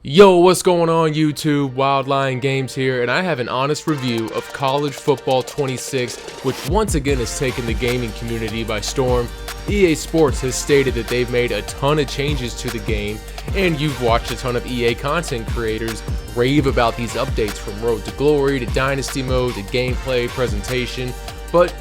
Yo, what's going on YouTube? WildLion Games here, and I have an honest review of College Football 26, which once again has taken the gaming community by storm. EA Sports has stated that they've made a ton of changes to the game, and you've watched a ton of EA content creators rave about these updates from Road to Glory to Dynasty Mode to gameplay, presentation, but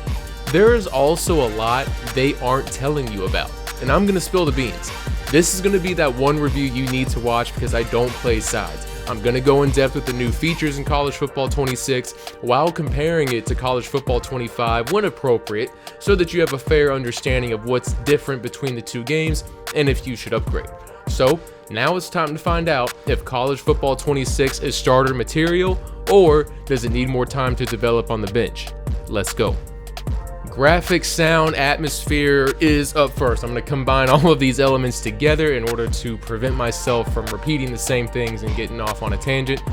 there is also a lot they aren't telling you about, and I'm gonna spill the beans. This is going to be that one review you need to watch because I don't play sides. I'm going to go in depth with the new features in College Football 26 while comparing it to College Football 25 when appropriate, so that you have a fair understanding of what's different between the two games and if you should upgrade. So now it's time to find out if College Football 26 is starter material or does it need more time to develop on the bench. Let's go. Graphics, sound, atmosphere is up first. I'm going to combine all of these elements together in order to prevent myself from repeating the same things and getting off on a tangent.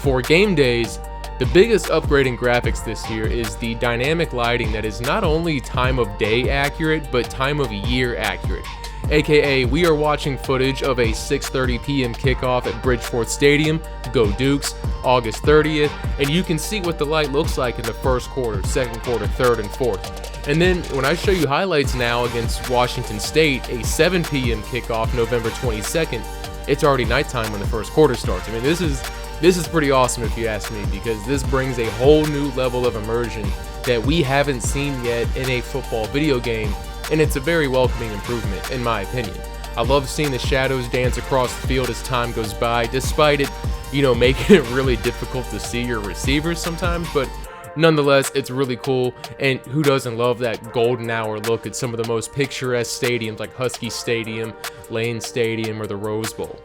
For game days, the biggest upgrade in graphics this year is the dynamic lighting that is not only time of day accurate, but time of year accurate. AKA, we are watching footage of a 6:30 p.m. kickoff at Bridgeport Stadium, go Dukes, August 30th, and you can see what the light looks like in the first quarter, second quarter, third, and fourth. And then when I show you highlights now against Washington State, a 7 p.m. kickoff, November 22nd, it's already nighttime when the first quarter starts. I mean, this is pretty awesome if you ask me, because this brings a whole new level of immersion that we haven't seen yet in a football video game. And it's a very welcoming improvement, in my opinion. I love seeing the shadows dance across the field as time goes by, despite it, making it really difficult to see your receivers sometimes, but nonetheless, it's really cool. And who doesn't love that golden hour look at some of the most picturesque stadiums like Husky Stadium, Lane Stadium, or the Rose Bowl?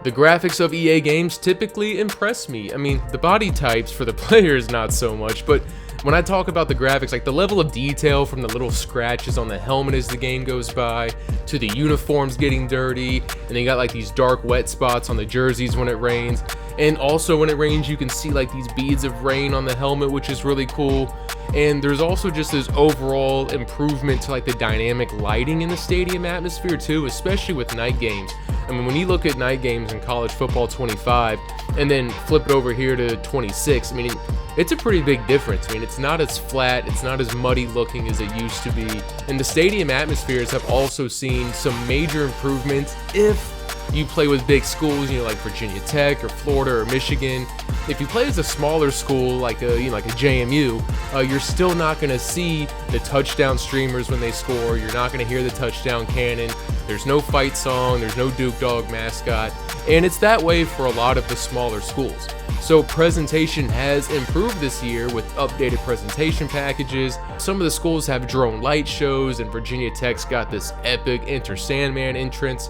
The graphics of EA games typically impress me. I mean, the body types for the players not so much, but when I talk about the graphics, like the level of detail from the little scratches on the helmet as the game goes by, to the uniforms getting dirty, and they got like these dark wet spots on the jerseys when it rains, and also when it rains you can see like these beads of rain on the helmet, which is really cool. And there's also just this overall improvement to like the dynamic lighting in the stadium atmosphere too, especially with night games. I mean, when you look at night games in College Football 25 and then flip it over here to 26, I mean, it's a pretty big difference. I mean, it's not as flat, it's not as muddy looking as it used to be. And the stadium atmospheres have also seen some major improvements if you play with big schools, like Virginia Tech or Florida or Michigan. If you play as a smaller school like a JMU, you're still not going to see the touchdown streamers when they score. You're not going to hear the touchdown cannon. There's no fight song. There's no Duke Dog mascot. And it's that way for a lot of the smaller schools. So presentation has improved this year with updated presentation packages. Some of the schools have drone light shows, and Virginia Tech's got this epic Enter Sandman entrance.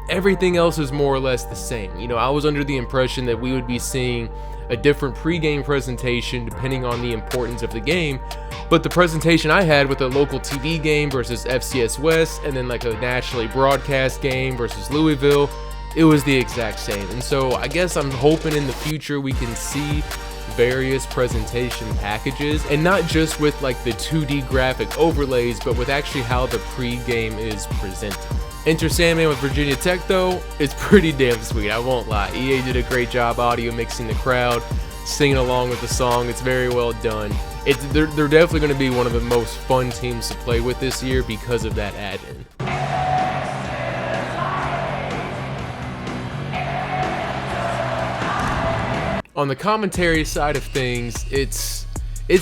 Everything else is more or less the same. I was under the impression that we would be seeing a different pre-game presentation depending on the importance of the game, but the presentation I had with a local TV game versus FCS West, and then like a nationally broadcast game versus Louisville, it was the exact same. And so I guess I'm hoping in the future we can see various presentation packages, and not just with like the 2D graphic overlays, but with actually how the pre-game is presented. Enter Sandman with Virginia Tech though, it's pretty damn sweet, I won't lie. EA did a great job audio mixing the crowd, singing along with the song. It's very well done. They're definitely going to be one of the most fun teams to play with this year because of that add-in. On the commentary side of things, it's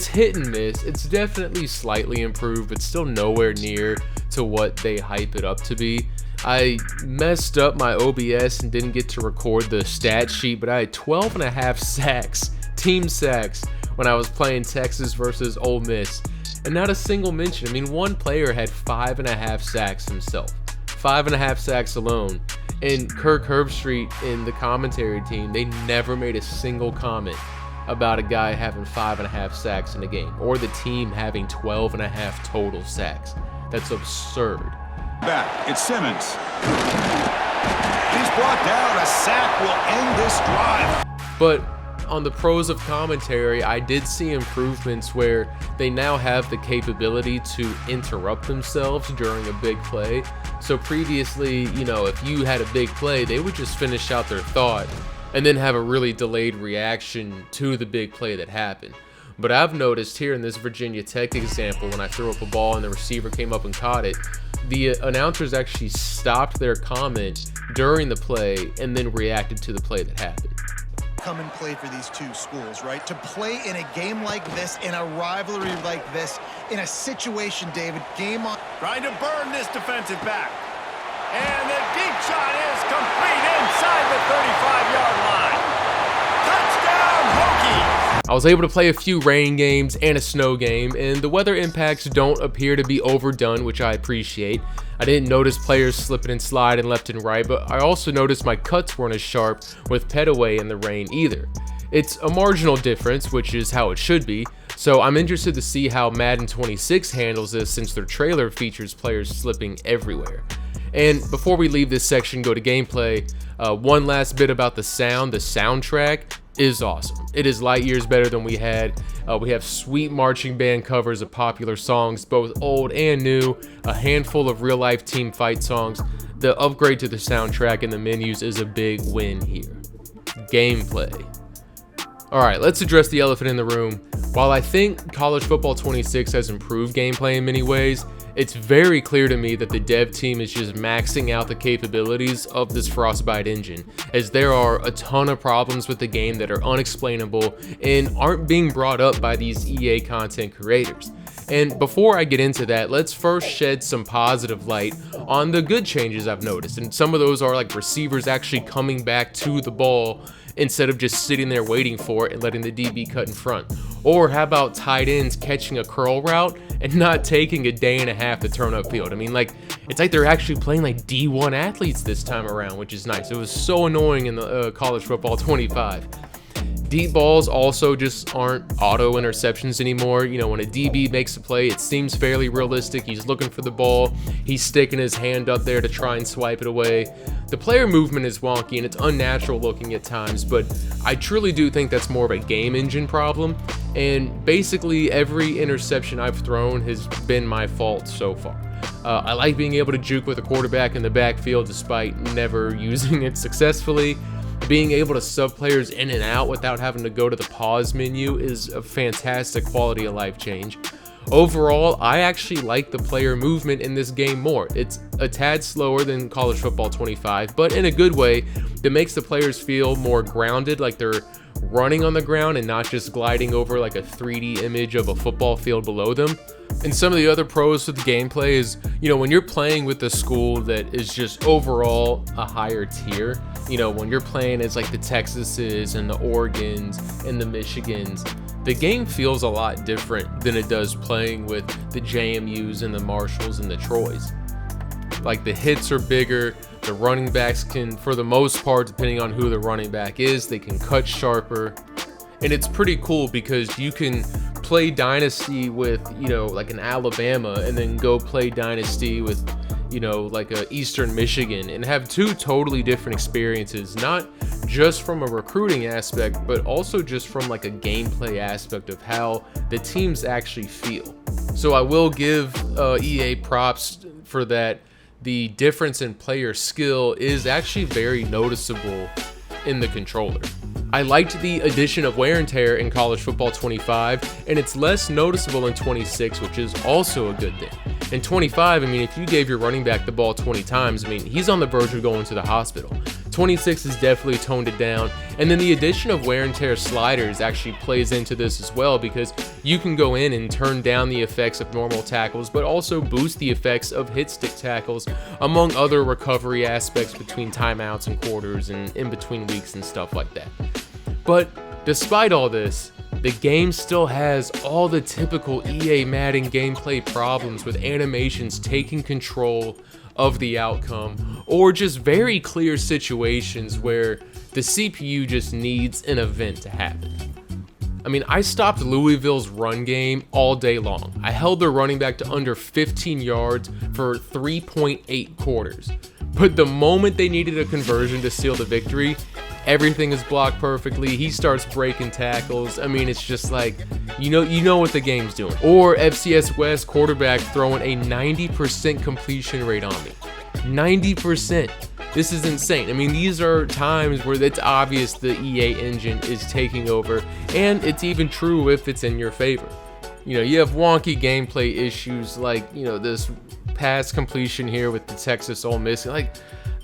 hit and miss. It's definitely slightly improved, but still nowhere near to what they hype it up to be. I messed up my OBS and didn't get to record the stat sheet, but I had 12.5 sacks, team sacks, when I was playing Texas versus Ole Miss. And not a single mention. I mean, one player had 5.5 sacks himself. 5.5 sacks alone. And Kirk Herbstreit in the commentary team, they never made a single comment about a guy having 5.5 sacks in a game, or the team having 12.5 total sacks. That's absurd. Back, it's Simmons. He's brought down. A sack will end this drive. But on the pros of commentary, I did see improvements where they now have the capability to interrupt themselves during a big play. So previously, if you had a big play, they would just finish out their thought and then have a really delayed reaction to the big play that happened. But I've noticed here in this Virginia Tech example, when I threw up a ball and the receiver came up and caught it, the announcers actually stopped their comment during the play and then reacted to the play that happened. Come and play for these two schools, right? To play in a game like this, in a rivalry like this, in a situation, David, game on. Trying to burn this defensive back. And the deep shot is complete inside the 35-yard line. Touchdown, Hokies! I was able to play a few rain games and a snow game, and the weather impacts don't appear to be overdone, which I appreciate. I didn't notice players slipping and sliding left and right, but I also noticed my cuts weren't as sharp with Petaway in the rain either. It's a marginal difference, which is how it should be, so I'm interested to see how Madden 26 handles this since their trailer features players slipping everywhere. And before we leave this section, go to gameplay, one last bit about the sound. The soundtrack is awesome. It is light years better than we had. We have sweet marching band covers of popular songs, both old and new, a handful of real-life team fight songs. The upgrade to the soundtrack and the menus is a big win here. Gameplay. Alright, let's address the elephant in the room. While I think College Football 26 has improved gameplay in many ways, it's very clear to me that the dev team is just maxing out the capabilities of this Frostbite engine, as there are a ton of problems with the game that are unexplainable and aren't being brought up by these EA content creators. And before I get into that, let's first shed some positive light on the good changes I've noticed, and some of those are like receivers actually coming back to the ball instead of just sitting there waiting for it and letting the DB cut in front. Or how about tight ends catching a curl route and not taking a day and a half to turn upfield? I mean, it's like they're actually playing like D1 athletes this time around, which is nice. It was so annoying in the College Football 25. Deep balls also just aren't auto interceptions anymore. When a DB makes a play, it seems fairly realistic. He's looking for the ball. He's sticking his hand up there to try and swipe it away. The player movement is wonky and it's unnatural looking at times, but I truly do think that's more of a game engine problem. And basically every interception I've thrown has been my fault so far. I like being able to juke with a quarterback in the backfield despite never using it successfully. Being able to sub players in and out without having to go to the pause menu is a fantastic quality of life change. Overall, I actually like the player movement in this game more. It's a tad slower than College Football 25, but in a good way that makes the players feel more grounded, like they're running on the ground and not just gliding over like a 3D image of a football field below them. And some of the other pros with the gameplay is, when you're playing with a school that is just overall a higher tier, when you're playing as like the Texases and the Oregons and the Michigans, the game feels a lot different than it does playing with the JMUs and the Marshalls and the Troys. Like the hits are bigger, the running backs can, for the most part, depending on who the running back is, they can cut sharper. And it's pretty cool because you can play Dynasty with, like an Alabama and then go play Dynasty with, like a Eastern Michigan and have two totally different experiences, not just from a recruiting aspect, but also just from like a gameplay aspect of how the teams actually feel. So I will give EA props for that. The difference in player skill is actually very noticeable in the controller. I liked the addition of wear and tear in College Football 25, and it's less noticeable in 26, which is also a good thing. In 25, if you gave your running back the ball 20 times, he's on the verge of going to the hospital. 26 has definitely toned it down, and then the addition of wear and tear sliders actually plays into this as well, because you can go in and turn down the effects of normal tackles, but also boost the effects of hit stick tackles, among other recovery aspects between timeouts and quarters and in between weeks and stuff like that. But despite all this, the game still has all the typical EA Madden gameplay problems with animations taking control of the outcome, or just very clear situations where the CPU just needs an event to happen. I stopped Louisville's run game all day long. I held their running back to under 15 yards for 3.8 quarters. But the moment they needed a conversion to seal the victory, everything is blocked perfectly. He starts breaking tackles. I mean, it's just like, you know what the game's doing. Or FCS West quarterback throwing a 90% completion rate on me. 90%. This is insane. I mean, these are times where it's obvious the EA engine is taking over, and it's even true if it's in your favor. You know, you have wonky gameplay issues like, you know, this pass completion here with the Texas Ole Miss. Like,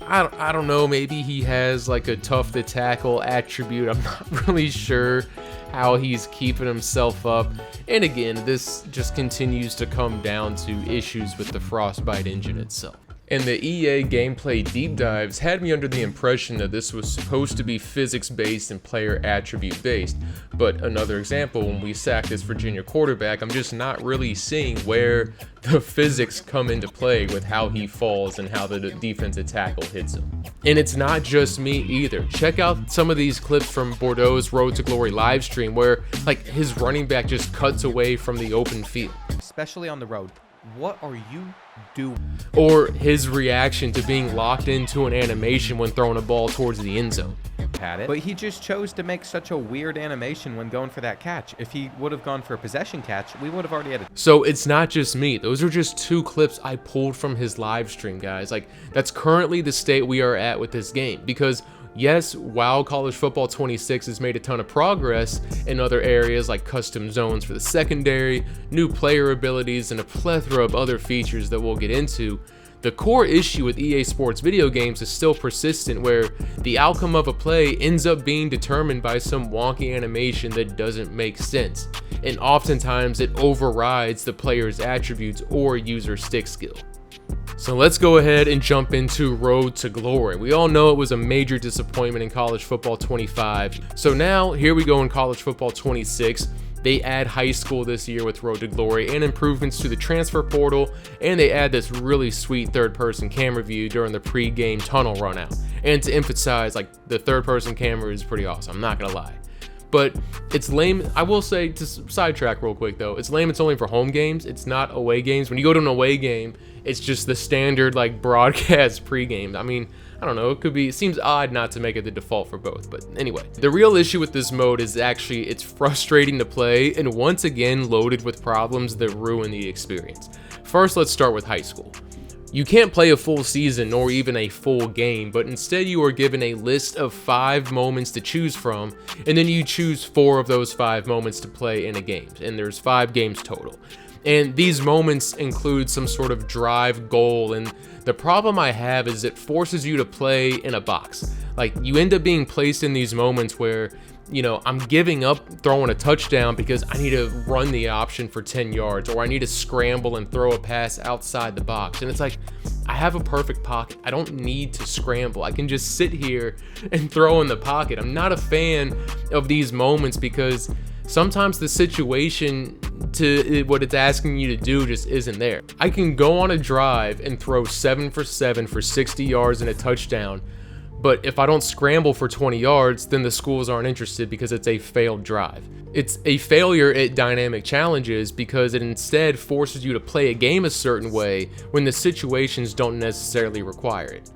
I don't know, maybe he has like a tough to tackle attribute. I'm not really sure how he's keeping himself up. And again, this just continues to come down to issues with the Frostbite engine itself. And the EA gameplay deep dives had me under the impression that this was supposed to be physics-based and player attribute-based. But another example, when we sack this Virginia quarterback, I'm just not really seeing where the physics come into play with how he falls and how the defensive tackle hits him. And it's not just me either. Check out some of these clips from Bordeaux's Road to Glory live stream where like his running back just cuts away from the open field. Especially on the road. What are you doing? Or his reaction to being locked into an animation when throwing a ball towards the end zone. Had it, but he just chose to make such a weird animation when going for that catch. If he would have gone for a possession catch, we would have already had it. So it's not just me. Those are just 2 clips I pulled from his live stream, guys. Like, that's currently the state we are at with this game, because yes, while College Football 26 has made a ton of progress in other areas like custom zones for the secondary, new player abilities, and a plethora of other features that we'll get into, the core issue with EA Sports video games is still persistent, where the outcome of a play ends up being determined by some wonky animation that doesn't make sense, and oftentimes it overrides the player's attributes or user stick skill. So let's go ahead and jump into Road to Glory. We all know it was a major disappointment in College Football 25. So now here we go in College Football 26. They add high school this year with Road to Glory and improvements to the transfer portal, and they add this really sweet third-person camera view during the pre-game tunnel run out. And to emphasize, like, the third-person camera is pretty awesome, I'm not gonna lie. But it's lame. I will say, to sidetrack real quick though, it's lame. It's only for home games. It's not away games. When you go to an away game, it's just the standard like broadcast pregame. I mean, I don't know, it seems odd not to make it the default for both, but anyway. The real issue with this mode is actually it's frustrating to play and once again loaded with problems that ruin the experience. First, let's start with high school. You can't play a full season nor even a full game, but instead you are given a list of 5 moments to choose from, and then you choose 4 of those 5 moments to play in a game, and there's 5 games total. And these moments include some sort of drive goal, and the problem I have is it forces you to play in a box. Like, you end up being placed in these moments where, you know, I'm giving up throwing a touchdown because I need to run the option for 10 yards, or I need to scramble and throw a pass outside the box. And it's like, I have a perfect pocket. I don't need to scramble. I can just sit here and throw in the pocket. I'm not a fan of these moments because sometimes the situation to what it's asking you to do just isn't there. I can go on a drive and throw 7 for 7 for 60 yards and a touchdown, but if I don't scramble for 20 yards, then the schools aren't interested because it's a failed drive. It's a failure at dynamic challenges because it instead forces you to play a game a certain way when the situations don't necessarily require it.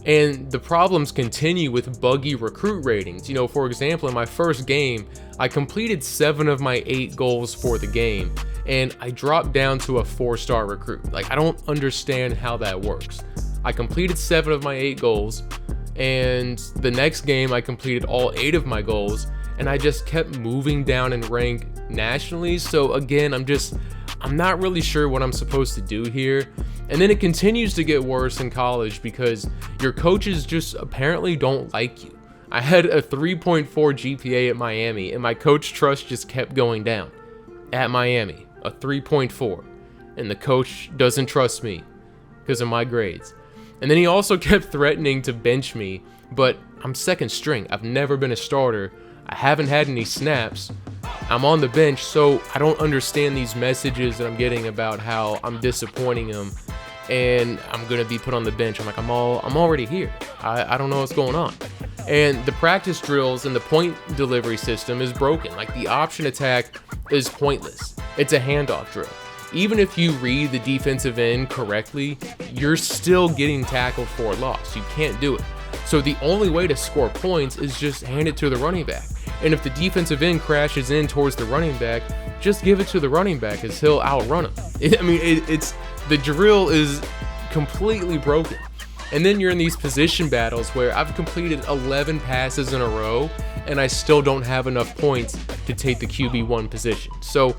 And the problems continue with buggy recruit ratings. You know, for example, in my first game, I completed 7 of my 8 goals for the game, and I dropped down to a 4-star recruit. Like, I don't understand how that works. I completed 7 of my 8 goals, and the next game I completed all 8 of my goals, and I just kept moving down in rank nationally. So again, I'm not really sure what I'm supposed to do here. And then it continues to get worse in college because your coaches just apparently don't like you. I had a 3.4 GPA at Miami, and my coach trust just kept going down. At Miami, a 3.4, and the coach doesn't trust me because of my grades. And then he also kept threatening to bench me, but I'm second string. I've never been a starter. I haven't had any snaps. I'm on the bench, so I don't understand these messages that I'm getting about how I'm disappointing him and I'm gonna be put on the bench. I'm like, I'm already here. I don't know what's going on. And the practice drills and the point delivery system is broken. Like, the option attack is pointless. It's a handoff drill. even if you read the defensive end correctly, you're still getting tackled for a loss. You can't do it. So the only way to score points is just hand it to the running back. And if the defensive end crashes in towards the running back, just give it to the running back as he'll outrun him. It's the drill is completely broken. And then you're in these position battles where I've completed 11 passes in a row and I still don't have enough points to take the QB1 position. So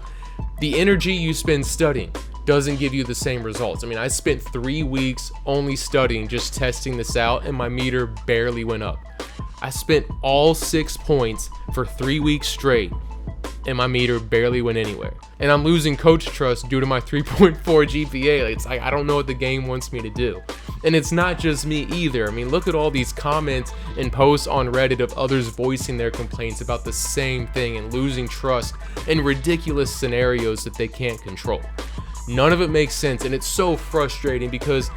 the energy you spend studying doesn't give you the same results. I spent 3 weeks only studying, just testing this out, and my meter barely went up. I spent all 6 points for 3 weeks straight, and my meter barely went anywhere. And I'm losing coach trust due to my 3.4 GPA. It's like, I don't know what the game wants me to do. And it's not just me either. Look at all these comments and posts on Reddit of others voicing their complaints about the same thing and losing trust in ridiculous scenarios that they can't control. None of it makes sense, and it's so frustrating because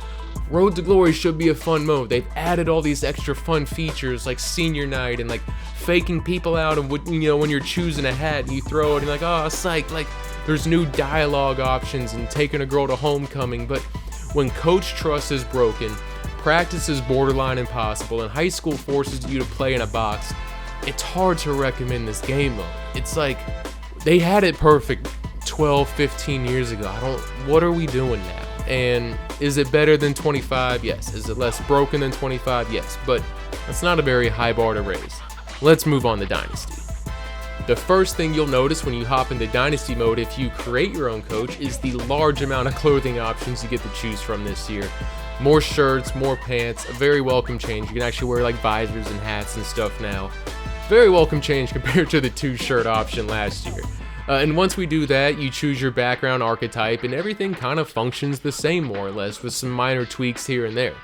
Road to Glory should be a fun mode. They've added all these extra fun features like senior night and like faking people out, and when you're choosing a hat and you throw it and you're like, oh psych, like there's new dialogue options and taking a girl to homecoming. But when coach trust is broken, practice is borderline impossible, and high school forces you to play in a box, it's hard to recommend this game mode. It's like they had it perfect 12, 15 years ago. What are we doing now? And is it better than 25? Yes. Is it less broken than 25? Yes. But that's not a very high bar to raise. Let's move on to Dynasty. The first thing you'll notice when you hop into Dynasty mode if you create your own coach is the large amount of clothing options you get to choose from this year. More shirts, more pants, a very welcome change. You can actually wear like visors and hats and stuff now. Very welcome change compared to the 2-shirt option last year. And once we do that, you choose your background archetype and everything kind of functions the same more or less with some minor tweaks here and there.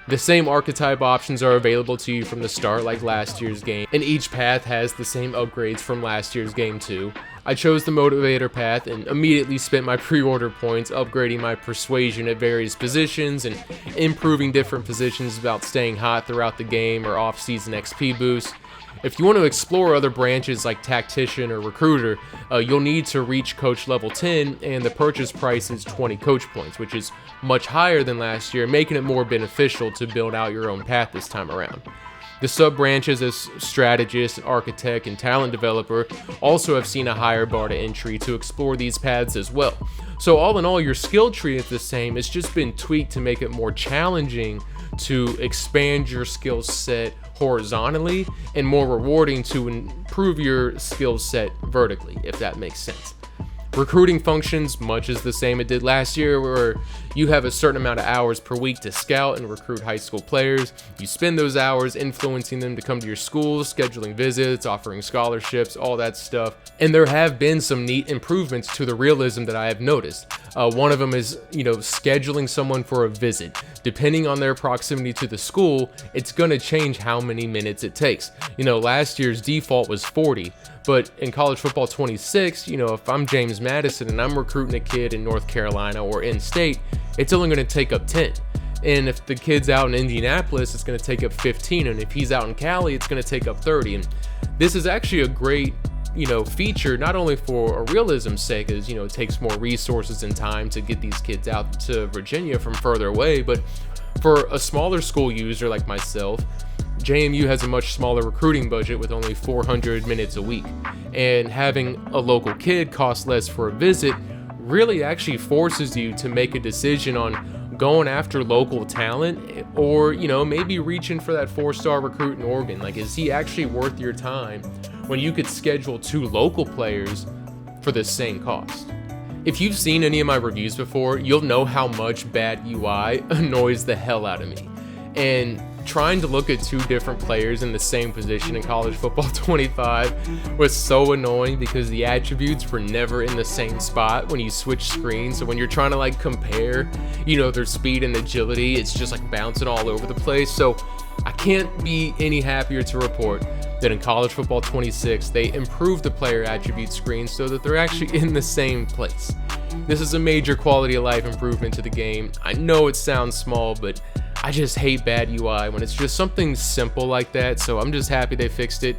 The same archetype options are available to you from the start like last year's game, and each path has the same upgrades from last year's game too. I chose the motivator path and immediately spent my pre-order points upgrading my persuasion at various positions and improving different positions about staying hot throughout the game or off-season XP boost. If you want to explore other branches like Tactician or Recruiter, you'll need to reach Coach level 10, and the purchase price is 20 Coach points, which is much higher than last year, making it more beneficial to build out your own path this time around. The sub-branches as Strategist, Architect, and Talent Developer also have seen a higher bar to entry to explore these paths as well. So all in all, your skill tree is the same, it's just been tweaked to make it more challenging to expand your skill set horizontally and more rewarding to improve your skill set vertically, if that makes sense. Recruiting functions much as the same it did last year, where you have a certain amount of hours per week to scout and recruit high school players. You spend those hours influencing them to come to your schools, scheduling visits, offering scholarships, all that stuff. And there have been some neat improvements to the realism that I have noticed. One of them is, scheduling someone for a visit. Depending on their proximity to the school, it's going to change how many minutes it takes. Last year's default was 40. But in College Football 26, if I'm James Madison and I'm recruiting a kid in North Carolina or in-state, it's only going to take up 10. And if the kid's out in Indianapolis, it's going to take up 15. And if he's out in Cali, it's going to take up 30. And this is actually a great, feature, not only for a realism's sake, as, it takes more resources and time to get these kids out to Virginia from further away, but for a smaller school user like myself, JMU has a much smaller recruiting budget with only 400 minutes a week, and having a local kid cost less for a visit really actually forces you to make a decision on going after local talent or, maybe reaching for that 4-star recruit in Oregon. Like, is he actually worth your time when you could schedule 2 local players for the same cost? If you've seen any of my reviews before, you'll know how much bad UI annoys the hell out of me. And trying to look at 2 different players in the same position in College Football 25 was so annoying because the attributes were never in the same spot when you switch screens. So when you're trying to compare, their speed and agility, it's just bouncing all over the place. So I can't be any happier to report that in College Football 26, they improved the player attribute screens so that they're actually in the same place. This is a major quality of life improvement to the game. I know it sounds small, but I just hate bad UI when it's just something simple like that, so I'm just happy they fixed it.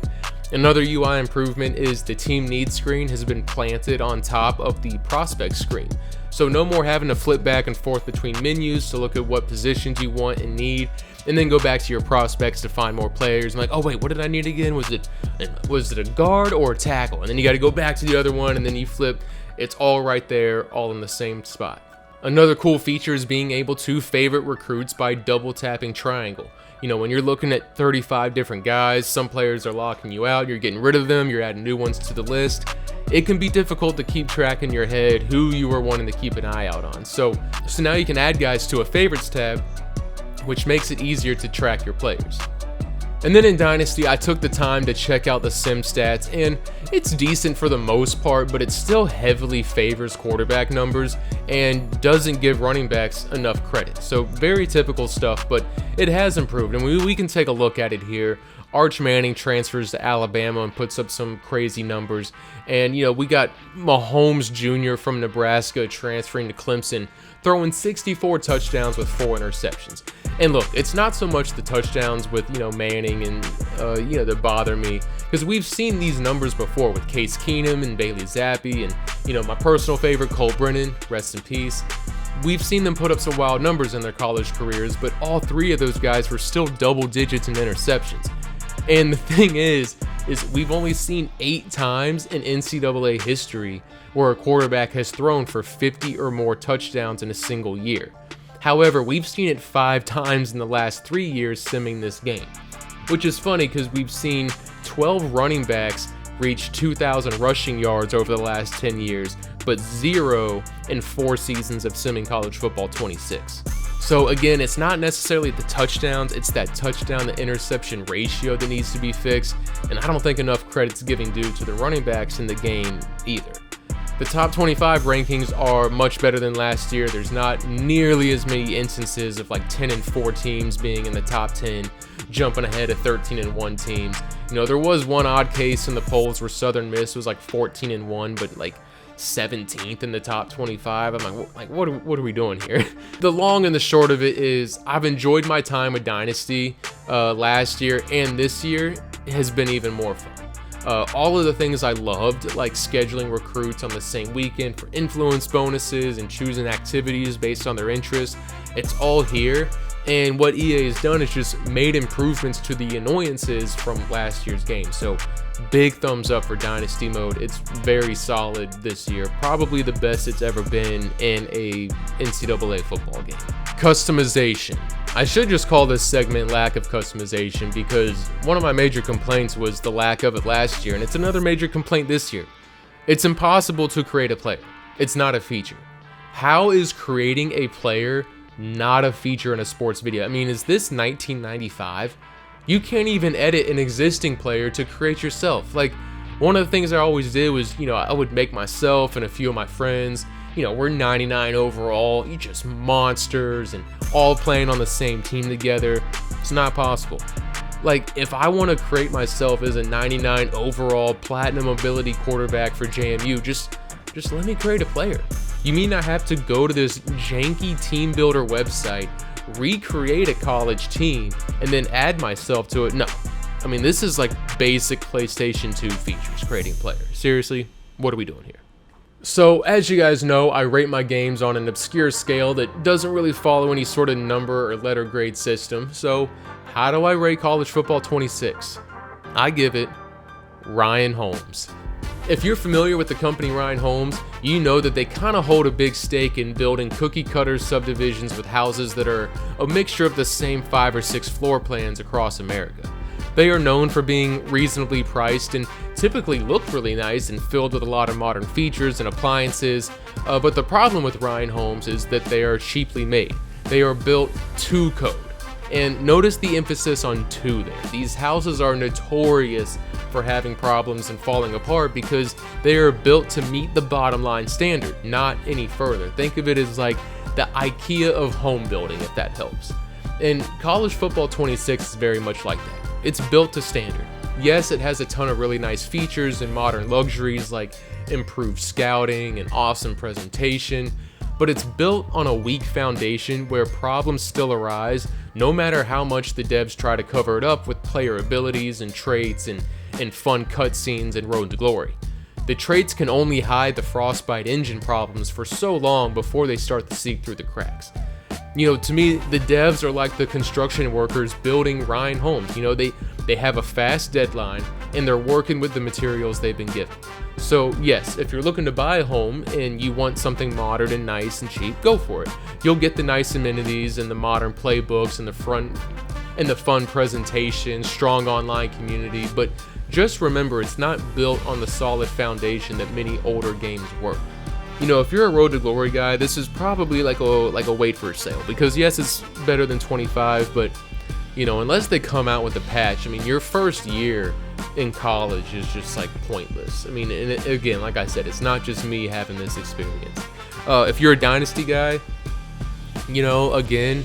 Another UI improvement is the team needs screen has been planted on top of the prospect screen. So no more having to flip back and forth between menus to look at what positions you want and need, and then go back to your prospects to find more players. I'm like, oh wait, what did I need again? Was it a guard or a tackle? And then you got to go back to the other one, and then you flip. It's all right there, all in the same spot. Another cool feature is being able to favorite recruits by double tapping triangle. You know, when you're looking at 35 different guys, some players are locking you out, you're getting rid of them, you're adding new ones to the list. It can be difficult to keep track in your head who you are wanting to keep an eye out on. So now you can add guys to a favorites tab, which makes it easier to track your players. And then in Dynasty, I took the time to check out the sim stats, and it's decent for the most part, but it still heavily favors quarterback numbers and doesn't give running backs enough credit. So very typical stuff, but it has improved, and we can take a look at it here. Arch Manning transfers to Alabama and puts up some crazy numbers. And, you know, we got Mahomes Jr. from Nebraska transferring to Clemson, throwing 64 touchdowns with 4 interceptions. And look, it's not so much the touchdowns with, you know, Manning and, that bother me, because we've seen these numbers before with Case Keenum and Bailey Zappi and, you know, my personal favorite, Cole Brennan, rest in peace. We've seen them put up some wild numbers in their college careers, but all 3 of those guys were still double digits in interceptions. And the thing is we've only seen 8 times in NCAA history where a quarterback has thrown for 50 or more touchdowns in a single year. However, we've seen it 5 times in the last 3 years simming this game, which is funny because we've seen 12 running backs reach 2,000 rushing yards over the last 10 years, but 0 in 4 seasons of simming college football 26. So again, it's not necessarily the touchdowns, it's that touchdown to interception ratio that needs to be fixed, and I don't think enough credit's giving due to the running backs in the game either. The top 25 rankings are much better than last year. There's not nearly as many instances of like 10 and 4 teams being in the top 10, jumping ahead of 13 and 1 teams. You know, there was one odd case in the polls where Southern Miss was like 14 and 1, but like 17th in the top 25. I'm like, what are we doing here? The long and the short of it is I've enjoyed my time with Dynasty last year, and this year has been even more fun. All of the things I loved, like scheduling recruits on the same weekend for influence bonuses and choosing activities based on their interests, it's all here. And what EA has done is just made improvements to the annoyances from last year's game. So big thumbs up for Dynasty Mode. It's very solid this year. Probably the best it's ever been in a NCAA football game. Customization. I should just call this segment lack of customization, because one of my major complaints was the lack of it last year, and it's another major complaint this year. It's impossible to create a player. It's not a feature. How is creating a player not a feature in a sports video? I mean, is this 1995? You can't even edit an existing player to create yourself. Like, one of the things I always did was, you know, I would make myself and a few of my friends, you know, we're 99 overall, you just monsters and all playing on the same team together. It's not possible. Like, if I want to create myself as a 99 overall platinum ability quarterback for JMU, just let me create a player. You mean I have to go to this janky team builder website, recreate a college team, and then add myself to it? No. I mean, this is like basic PlayStation 2 features, creating players. Seriously, what are we doing here? So, as you guys know, I rate my games on an obscure scale that doesn't really follow any sort of number or letter grade system. So, how do I rate college football 26? I give it Ryan Holmes. If you're familiar with the company Ryan Holmes, you know that they kind of hold a big stake in building cookie cutter subdivisions with houses that are a mixture of the same 5 or 6 floor plans across America. They are known for being reasonably priced and typically look really nice and filled with a lot of modern features and appliances, but the problem with Ryan Holmes is that they are cheaply made. They are built to code. And notice the emphasis on "to" there. These houses are notorious for having problems and falling apart because they are built to meet the bottom line standard, not any further. Think of it as like the IKEA of home building, if that helps. And college football 26 is very much like that. It's built to standard. Yes, it has a ton of really nice features and modern luxuries like improved scouting and awesome presentation, but it's built on a weak foundation where problems still arise no matter how much the devs try to cover it up with player abilities and traits and fun cutscenes and road to glory. the traits can only hide the Frostbite engine problems for so long before they start to seep through the cracks. You know, to me, the devs are like the construction workers building Ryan homes. You know, they have a fast deadline and they're working with the materials they've been given. So yes, if you're looking to buy a home and you want something modern and nice and cheap, go for it. You'll get the nice amenities and the modern playbooks and the fun presentation, strong online community, but just remember, it's not built on the solid foundation that many older games were. You know, if you're a Road to Glory guy, this is probably like a wait for sale, because yes, it's better than 25, but you know, unless they come out with a patch, I mean, your first year in college is just like pointless. I mean, and again, like I said, it's not just me having this experience. If you're a Dynasty guy, you know, again,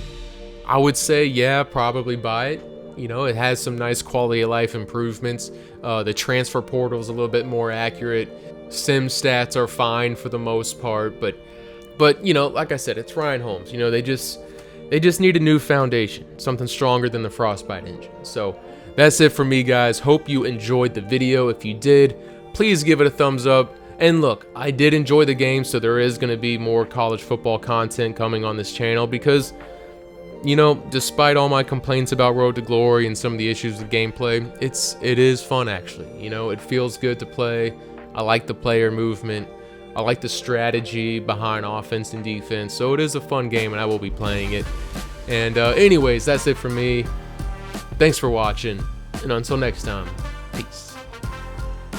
I would say, yeah, probably buy it. You know, it has some nice quality of life improvements. The transfer portal is a little bit more accurate. Sim stats are fine for the most part, but you know, like I said, it's Ryan Holmes. You know, they just need a new foundation, something stronger than the Frostbite engine. So that's it for me, guys. Hope you enjoyed the video. If you did, please give it a thumbs up. And look, I did enjoy the game, so there is going to be more college football content coming on this channel because, you know, despite all my complaints about Road to Glory and some of the issues with gameplay, it is fun actually. You know, it feels good to play. I like the player movement. I like the strategy behind offense and defense. So it is a fun game and I will be playing it. And anyways, that's it for me. Thanks for watching. And until next time, peace.